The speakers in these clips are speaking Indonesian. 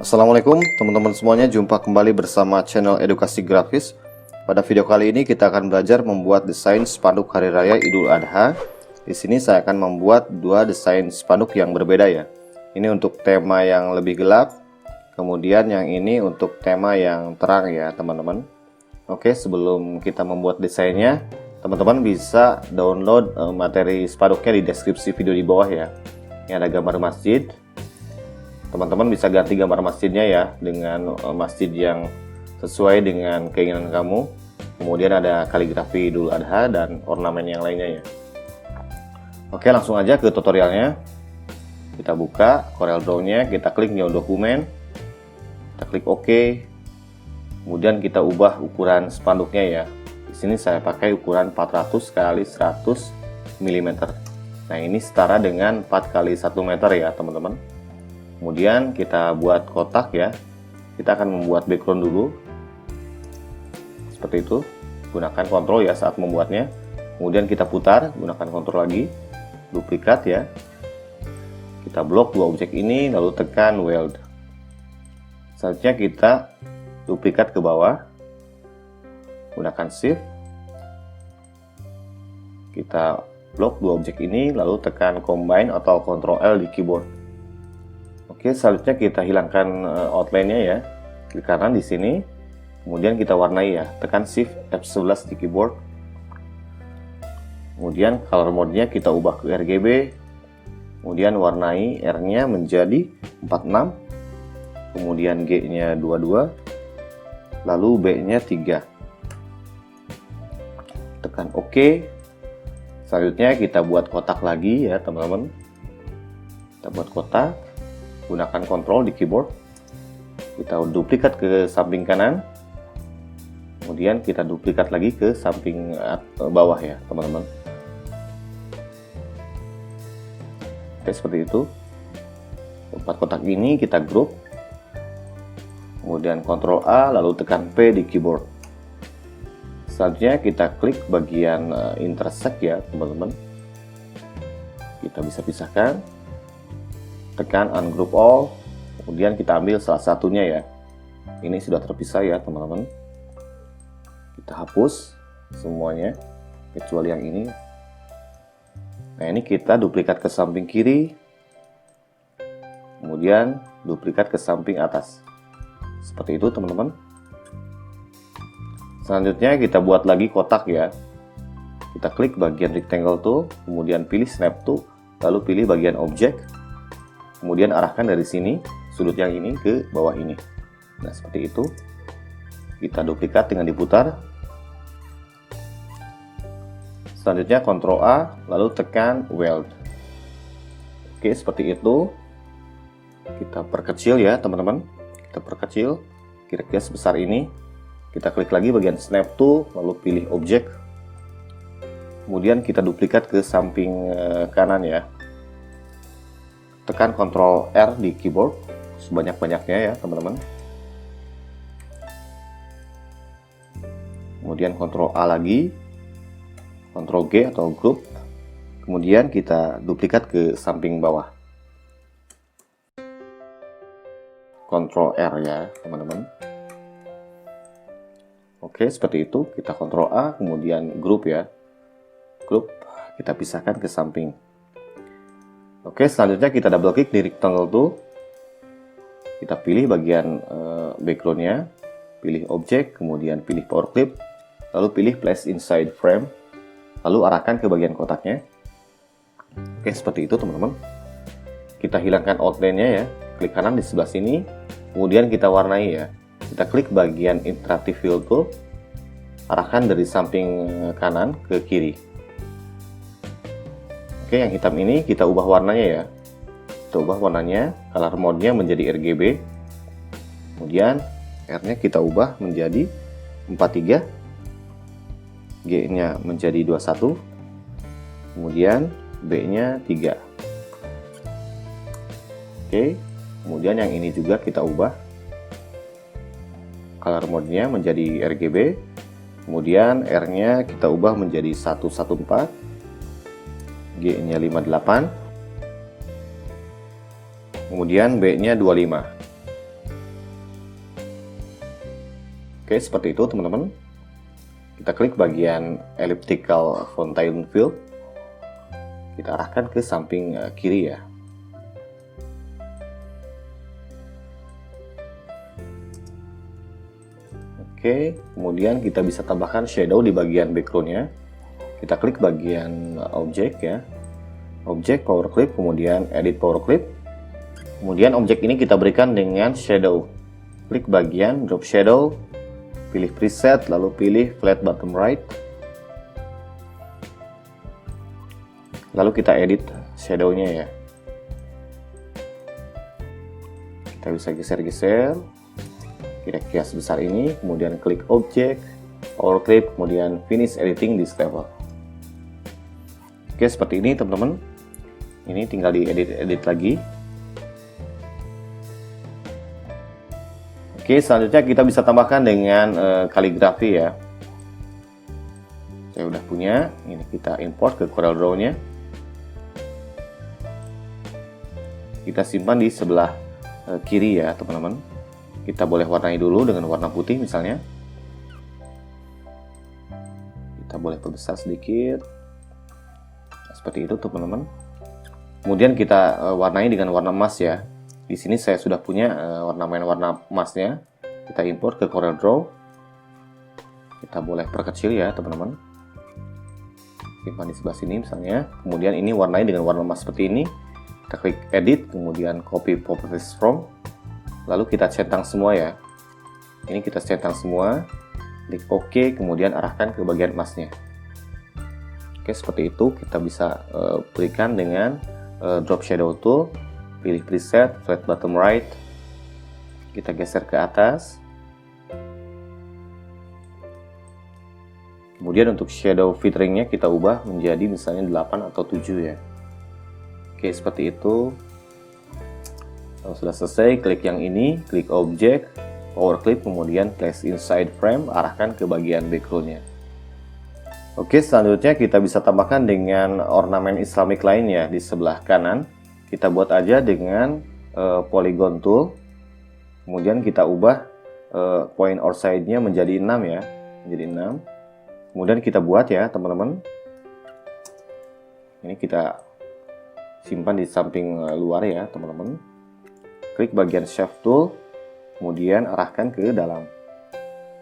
Assalamualaikum teman-teman semuanya, jumpa kembali bersama channel Edukasi Grafis. Pada video kali ini kita akan belajar membuat desain spanduk Hari Raya Idul Adha. Di sini saya akan membuat dua desain spanduk yang berbeda ya. Ini untuk tema yang lebih gelap, kemudian yang ini untuk tema yang terang ya teman-teman. Oke, sebelum kita membuat desainnya, teman-teman bisa download materi spanduknya di deskripsi video di bawah ya. Ini ada gambar masjid. Teman-teman bisa ganti gambar masjidnya ya dengan masjid yang sesuai dengan keinginan kamu. Kemudian ada kaligrafi Idul Adha dan ornamen yang lainnya ya. Oke, langsung aja ke tutorialnya. Kita buka Corel Draw-nya, kita klik New Dokumen, kita klik OK. Kemudian kita ubah ukuran spanduknya ya. Di sini saya pakai ukuran 400 x 100 mm. Nah, ini setara dengan 4 x 1 meter ya teman-teman. Kemudian kita buat kotak ya. Kita akan membuat background dulu. Seperti itu. Gunakan kontrol ya saat membuatnya. Kemudian kita putar, gunakan kontrol lagi. Duplikat ya. Kita blok dua objek ini, lalu tekan weld. Selanjutnya kita duplikat ke bawah. Gunakan shift. Kita blok dua objek ini, lalu tekan combine atau Ctrl L di keyboard. Oke, selanjutnya kita hilangkan outline-nya ya. Klik kanan di sini. Kemudian kita warnai ya. Tekan Shift F11 di keyboard. Kemudian color mode-nya kita ubah ke RGB. Kemudian warnai R-nya menjadi 46. Kemudian G-nya 22. Lalu B-nya 3. Tekan OK. Selanjutnya kita buat kotak lagi ya, teman-teman. Kita buat kotak. Gunakan kontrol di keyboard. Kita duplikat ke samping kanan. Kemudian kita duplikat lagi ke samping bawah ya teman-teman. Oke, seperti itu. Empat kotak ini kita grup. Kemudian kontrol A lalu tekan P di keyboard. Selanjutnya kita klik bagian intersect ya teman-teman. Kita bisa pisahkan. Tekan ungroup all, kemudian kita ambil salah satunya ya. Ini sudah terpisah ya teman-teman. Kita hapus semuanya kecuali yang ini. Nah, ini kita duplikat ke samping kiri, kemudian duplikat ke samping atas. Seperti itu teman-teman. Selanjutnya kita buat lagi kotak ya. Kita klik bagian rectangle tool, kemudian pilih snap tool, lalu pilih bagian objek. Kemudian arahkan dari sini, sudut yang ini ke bawah ini. Nah, seperti itu. Kita duplikat dengan diputar. Selanjutnya Ctrl A, lalu tekan weld. Oke, seperti itu. Kita perkecil ya, teman-teman. Kita perkecil, kira-kira sebesar ini. Kita klik lagi bagian snap tool, lalu pilih objek. Kemudian kita duplikat ke samping kanan ya. Tekan Ctrl R di keyboard sebanyak-banyaknya ya teman-teman. Kemudian Ctrl A lagi, Ctrl G atau group. Kemudian kita duplikat ke samping bawah. Ctrl R ya teman-teman. Oke, seperti itu. Kita Ctrl A, kemudian group ya. Group kita pisahkan ke samping. Oke, selanjutnya kita double klik di rectangle tool. Kita pilih bagian background-nya, pilih objek, kemudian pilih power clip, lalu pilih place inside frame, lalu arahkan ke bagian kotaknya. Oke, seperti itu teman-teman. Kita hilangkan outline-nya ya, klik kanan di sebelah sini, kemudian kita warnai ya. Kita klik bagian interactive fill tool, arahkan dari samping kanan ke kiri. Oke, yang hitam ini kita ubah warnanya ya. Kita ubah warnanya, color mode-nya menjadi RGB. Kemudian R-nya kita ubah menjadi 43. G-nya menjadi 21. Kemudian B-nya 3. Oke, kemudian yang ini juga kita ubah. Color mode-nya menjadi RGB. Kemudian R-nya kita ubah menjadi 114. G-nya 58, kemudian B-nya 25. Oke, seperti itu teman-teman. Kita klik bagian elliptical fountain fill. Kita arahkan ke samping kiri ya. Oke, kemudian kita bisa tambahkan shadow di bagian backgroundnya. Kita klik bagian objek ya. Objek power clip, kemudian edit power clip. Kemudian objek ini kita berikan dengan shadow. Klik bagian drop shadow, pilih preset, lalu pilih flat bottom right. Lalu kita edit shadownya ya. Kita bisa geser-geser kira-kira sebesar ini, kemudian klik objek, power clip, kemudian finish editing this level. Oke, seperti ini teman-teman. Ini tinggal diedit-edit lagi. Oke, selanjutnya kita bisa tambahkan dengan kaligrafi ya. Saya udah punya, ini kita import ke CorelDRAW-nya. Kita simpan di sebelah kiri ya teman-teman. Kita boleh warnai dulu dengan warna putih misalnya. Kita boleh perbesar sedikit. Nah, seperti itu teman-teman. Kemudian kita warnai dengan warna emas ya. Di sini saya sudah punya warna emasnya. Kita import ke CorelDRAW. Kita boleh perkecil ya teman-teman. Simpan di sebelah sini misalnya. Kemudian ini warnai dengan warna emas seperti ini. Kita klik edit, kemudian copy properties from. Lalu kita centang semua ya. Ini kita centang semua. Klik OK, kemudian arahkan ke bagian emasnya. Oke, seperti itu kita bisa berikan dengan drop shadow tool. Pilih preset, flat bottom right. Kita geser ke atas. Kemudian untuk shadow filteringnya kita ubah menjadi misalnya 8 atau 7 ya. Oke, seperti itu. Kalau sudah selesai, klik yang ini, klik objek, power clip, kemudian place inside frame, arahkan ke bagian backgroundnya. Oke, selanjutnya kita bisa tambahkan dengan ornamen Islamic lainnya di sebelah kanan. Kita buat aja dengan polygon tool, kemudian kita ubah point or side-nya menjadi 6 ya, menjadi 6. Kemudian kita buat ya teman-teman. Ini kita simpan di samping luar ya teman-teman. Klik bagian shape tool, kemudian arahkan ke dalam.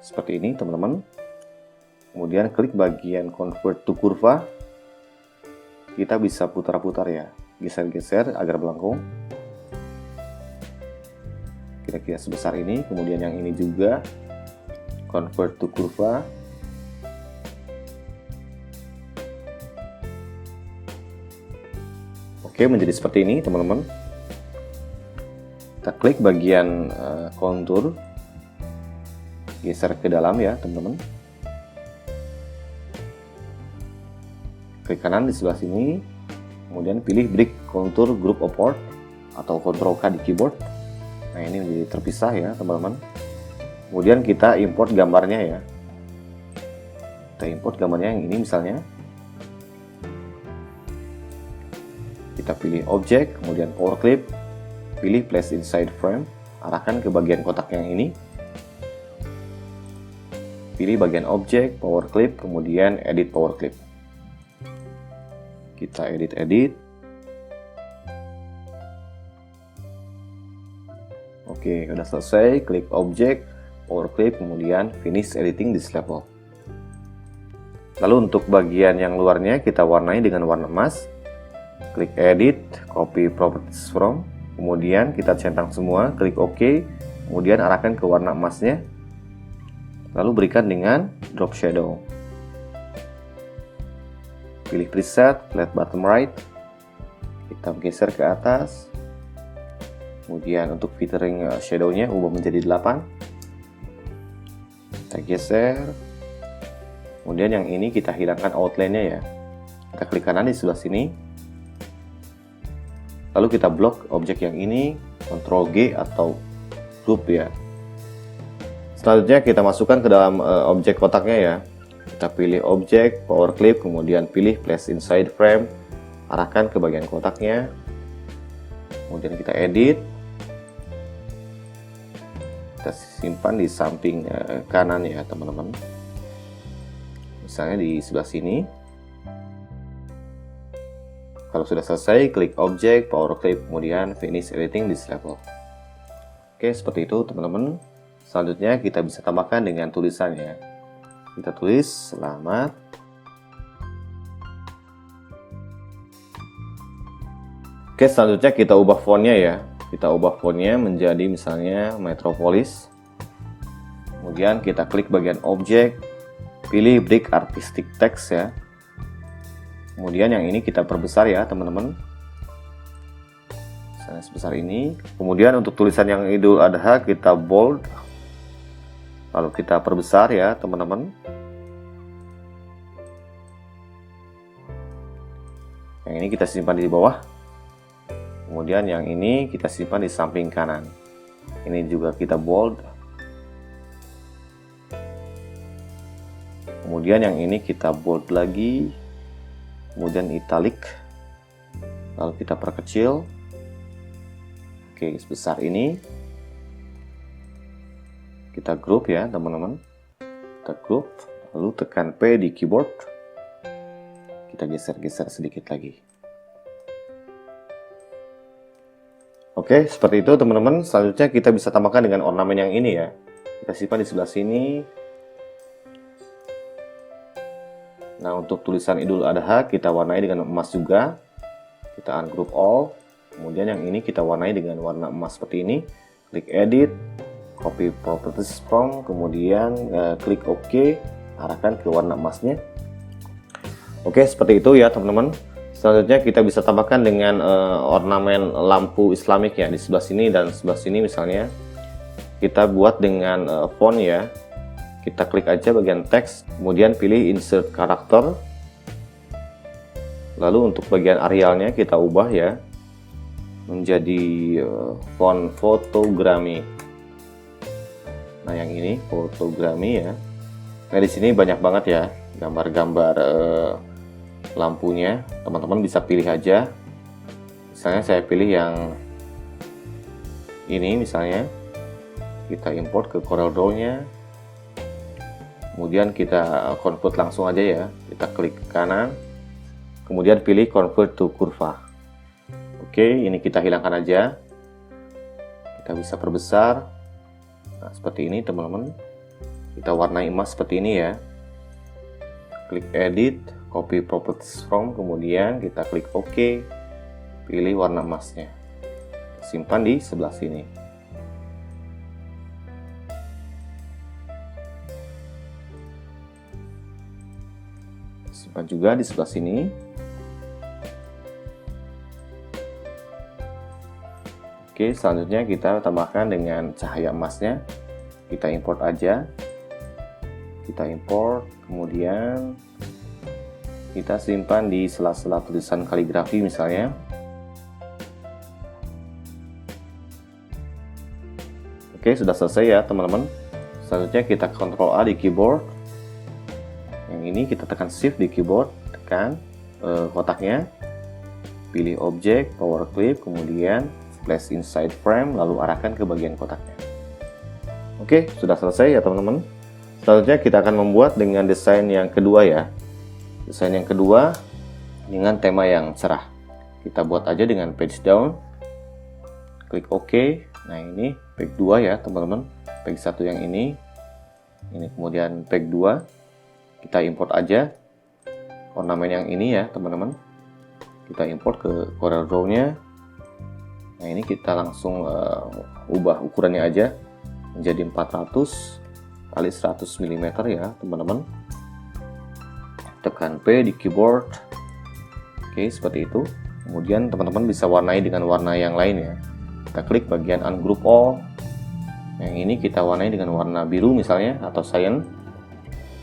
Seperti ini teman-teman. Kemudian klik bagian convert to kurva. Kita bisa putar-putar ya, geser-geser agar melengkung. Kira-kira sebesar ini, kemudian yang ini juga convert to kurva. Oke, menjadi seperti ini teman-teman. Kita klik bagian kontur, geser ke dalam ya teman-teman. Klik kanan di sebelah sini, kemudian pilih break contour group oport atau Ctrl K di keyboard. Nah, ini menjadi terpisah ya teman-teman. Kemudian kita import gambarnya ya. Kita import gambarnya yang ini misalnya. Kita pilih objek, kemudian power clip. Pilih place inside frame, arahkan ke bagian kotak yang ini. Pilih bagian objek, power clip, kemudian edit power clip. Kita edit. Oke, udah selesai. Klik objek, power clip, kemudian finish editing this level. Lalu untuk bagian yang luarnya kita warnai dengan warna emas. Klik edit, copy properties from. Kemudian kita centang semua, klik OK, kemudian arahkan ke warna emasnya, lalu berikan dengan drop shadow. Pilih preset, flat bottom right, kita geser ke atas, kemudian untuk filtering shadownya ubah menjadi 8, kita geser, kemudian yang ini kita hilangkan outline-nya ya, kita klik kanan di sebelah sini. Lalu kita blok objek yang ini, Ctrl G atau group ya. Selanjutnya kita masukkan ke dalam objek kotaknya ya. Kita pilih objek, power clip, kemudian pilih place inside frame, arahkan ke bagian kotaknya. Kemudian kita edit. kita simpan di samping kanan ya teman-teman, misalnya di sebelah sini. Kalau sudah selesai, klik objek, power clip, kemudian finish editing this level. Oke, seperti itu teman-teman. Selanjutnya kita bisa tambahkan dengan tulisannya. Kita tulis selamat. Oke, selanjutnya kita ubah fontnya ya. Kita ubah fontnya menjadi misalnya Metropolis. Kemudian kita klik bagian objek, pilih Brick Artistic Text ya. Kemudian yang ini kita perbesar ya teman-teman. Misalnya sebesar ini. Kemudian untuk tulisan yang Idul Adha kita bold. Lalu kita perbesar ya teman-teman. Yang ini kita simpan di bawah. Kemudian yang ini kita simpan di samping kanan. Ini juga kita bold. Kemudian yang ini kita bold lagi. Kemudian italic. Lalu kita perkecil. Oke, sebesar ini. Kita group ya teman-teman. Kita group. Lalu tekan P di keyboard. Kita geser-geser sedikit lagi. Oke, seperti itu teman-teman. Selanjutnya kita bisa tambahkan dengan ornamen yang ini ya. Kita simpan di sebelah sini. Nah, untuk tulisan Idul Adha kita warnai dengan emas juga. Kita ungroup all. Kemudian yang ini kita warnai dengan warna emas seperti ini. Klik edit, copy properties from, kemudian klik OK, arahkan ke warna emasnya. Oke, seperti itu ya teman-teman. Selanjutnya kita bisa tambahkan dengan ornamen lampu Islamik ya di sebelah sini dan sebelah sini misalnya. Kita buat dengan font ya. Kita klik aja bagian teks, kemudian pilih insert karakter. Lalu untuk bagian Arialnya kita ubah ya menjadi font Photogrammy. Nah, yang ini Photogrammy ya. Nah, di sini banyak banget ya gambar-gambar lampunya. Teman-teman bisa pilih aja. Misalnya saya pilih yang ini misalnya. Kita import ke CorelDRAW-nya. Kemudian kita convert langsung aja ya. Kita klik ke kanan. Kemudian pilih convert to kurva. Oke, ini kita hilangkan aja. Kita bisa perbesar. Nah, seperti ini teman-teman. Kita warnai emas seperti ini ya. Klik edit, copy properties from, kemudian kita klik OK. Pilih warna emasnya. Simpan di sebelah sini. Simpan juga di sebelah sini. Oke, selanjutnya kita tambahkan dengan cahaya emasnya. Kita import aja. Kita import, kemudian kita simpan di sela-sela tulisan kaligrafi misalnya. Oke, sudah selesai ya teman-teman. Selanjutnya kita Ctrl A di keyboard. Yang ini kita tekan Shift di keyboard, tekan kotaknya, pilih objek, power clip, kemudian place inside frame, lalu arahkan ke bagian kotaknya. Oke, sudah selesai ya teman-teman. Selanjutnya kita akan membuat dengan desain yang kedua ya. Desain yang kedua dengan tema yang cerah. Kita buat aja dengan page down. Klik OK. Nah, ini page 2 ya teman-teman. Page 1 yang ini. Ini kemudian page 2. Kita import aja ornamen yang ini ya teman-teman. Kita import ke CorelDRAW-nya. Nah, ini kita langsung ubah ukurannya aja menjadi 400 kali 100 mm ya teman-teman. Tekan P di keyboard. Oke, seperti itu. Kemudian teman-teman bisa warnai dengan warna yang lain ya. Kita klik bagian ungroup all. Yang ini kita warnai dengan warna biru misalnya atau cyan.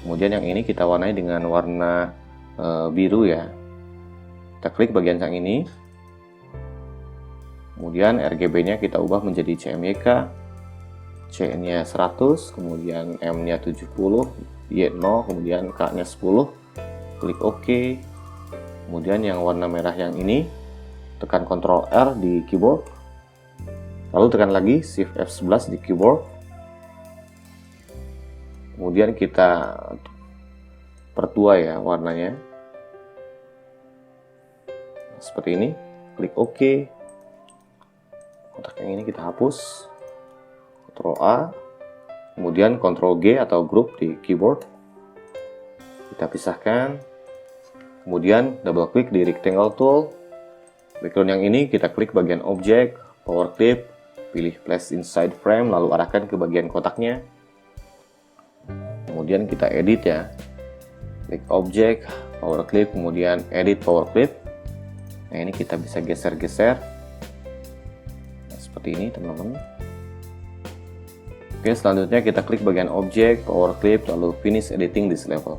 Kemudian yang ini kita warnai dengan warna biru ya. Kita klik bagian yang ini. Kemudian RGB-nya kita ubah menjadi CMYK. C-nya 100, kemudian M-nya 70, Y0, kemudian K-nya 10. Klik OK. Kemudian yang warna merah yang ini tekan Ctrl R di keyboard. Lalu tekan lagi Shift F11 di keyboard. Kemudian kita pertua ya warnanya. Seperti ini, klik OK. Kotak yang ini kita hapus, Ctrl A, kemudian Ctrl G atau group di keyboard, kita pisahkan, kemudian double klik di rectangle tool. Background yang ini kita klik bagian objek, power clip, pilih place inside frame, lalu arahkan ke bagian kotaknya. Kemudian kita edit ya, klik objek, power clip, kemudian edit power clip. Nah ini kita bisa geser-geser seperti ini teman-teman. Oke, selanjutnya kita klik bagian objek, power clip, lalu finish editing this level.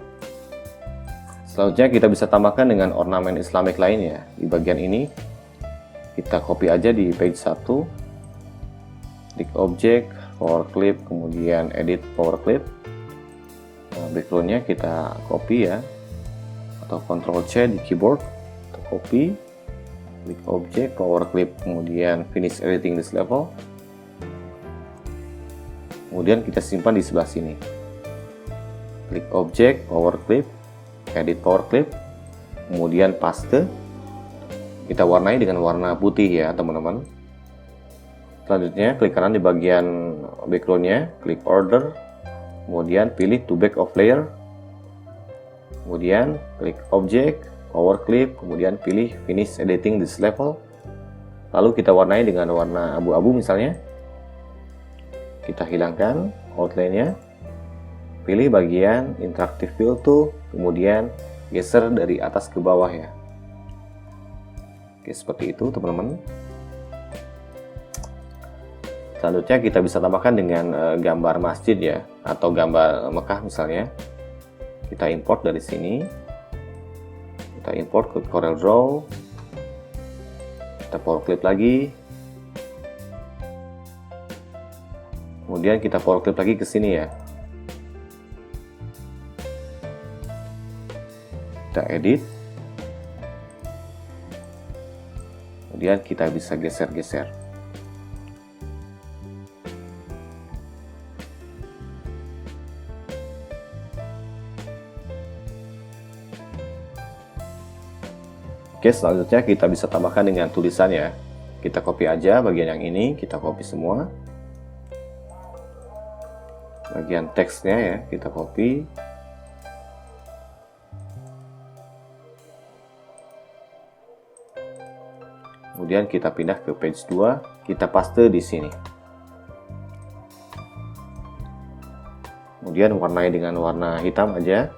Selanjutnya kita bisa tambahkan dengan ornamen Islamic lainnya. Di bagian ini kita copy aja di page 1, klik objek, power clip, kemudian edit power clip. Nah, backgroundnya kita copy ya, atau Ctrl C di keyboard, kita copy, klik objek, power clip, kemudian finish editing this level. Kemudian kita simpan di sebelah sini. Klik objek, power clip, edit power clip, kemudian paste. Kita warnai dengan warna putih ya teman-teman. Selanjutnya klik kanan di bagian backgroundnya, klik order, kemudian pilih to back of layer, kemudian klik objek, power clip, kemudian pilih finish editing this level. Lalu kita warnai dengan warna abu-abu misalnya. Kita hilangkan outline-nya, pilih bagian interactive fill tool, kemudian geser dari atas ke bawah ya. Oke, seperti itu teman-teman. Selanjutnya kita bisa tambahkan dengan gambar masjid ya, atau gambar Mekah misalnya. Kita import dari sini, kita import ke Corel Draw, kita power clip lagi, kemudian kita power clip lagi ke sini ya. Kita edit, kemudian kita bisa geser-geser. Oke, selanjutnya kita bisa tambahkan dengan tulisan ya. Kita copy aja bagian yang ini, kita copy semua. Bagian teksnya ya, kita copy. Kemudian kita pindah ke page 2, kita paste di sini. Kemudian warnai dengan warna hitam aja.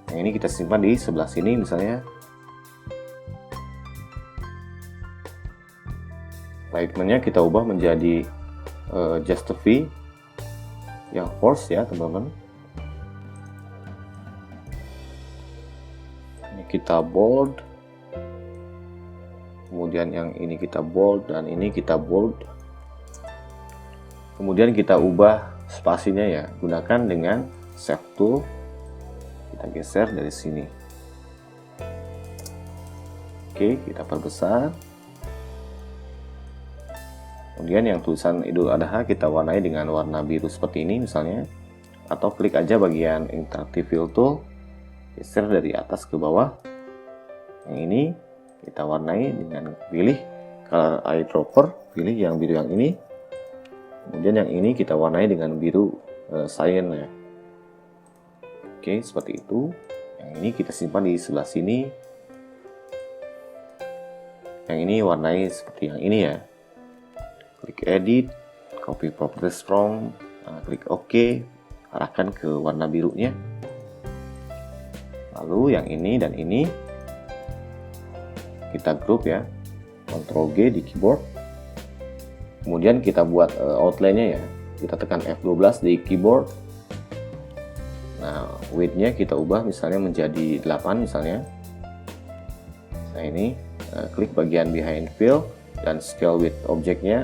Yang ini kita simpan di sebelah sini misalnya. Alignment-nya kita ubah menjadi just a V yang force ya teman-teman. Ini kita bold, kemudian yang ini kita bold, dan ini kita bold. Kemudian kita ubah spasinya ya, gunakan dengan Shift tool. Kita geser dari sini. Oke, kita perbesar. Kemudian yang tulisan Idul Adha kita warnai dengan warna biru seperti ini misalnya. Atau klik aja bagian interactive fill tool, geser dari atas ke bawah. Yang ini kita warnai dengan pilih color eyedropper, pilih yang biru yang ini. Kemudian yang ini kita warnai dengan biru cyan ya. Oke, seperti itu. Yang ini kita simpan di sebelah sini. Yang ini warnai seperti yang ini ya. Klik edit, copy properties from, klik OK, arahkan ke warna birunya. Lalu yang ini dan ini kita group ya, Ctrl G di keyboard. Kemudian kita buat outline-nya ya, kita tekan F12 di keyboard. Nah, width-nya kita ubah misalnya menjadi 8 misalnya. Nah ini, klik bagian behind fill dan scale width objeknya,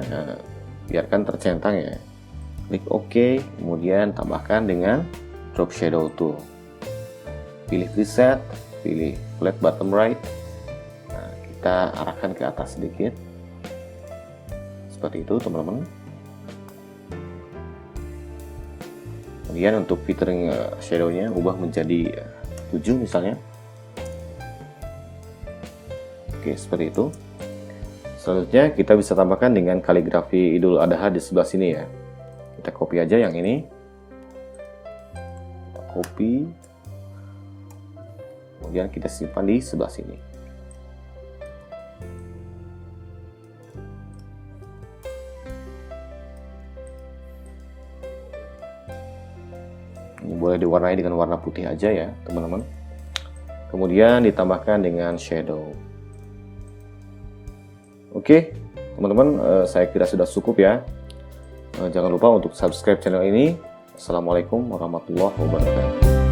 biarkan tercentang ya. Klik OK, kemudian tambahkan dengan drop shadow tool. Pilih preset, pilih flat bottom right. Nah, kita arahkan ke atas sedikit. Seperti itu teman-teman. Kemudian untuk filtering shadow-nya ubah menjadi 7 misalnya. Oke, seperti itu. Selanjutnya kita bisa tambahkan dengan kaligrafi Idul Adha di sebelah sini ya. Kita copy aja yang ini. Kita copy. Kemudian kita simpan di sebelah sini. Ini boleh diwarnai dengan warna putih aja ya, teman-teman. Kemudian ditambahkan dengan shadow. Oke, teman-teman, saya kira sudah cukup ya. Jangan lupa untuk subscribe channel ini. Assalamualaikum warahmatullahi wabarakatuh.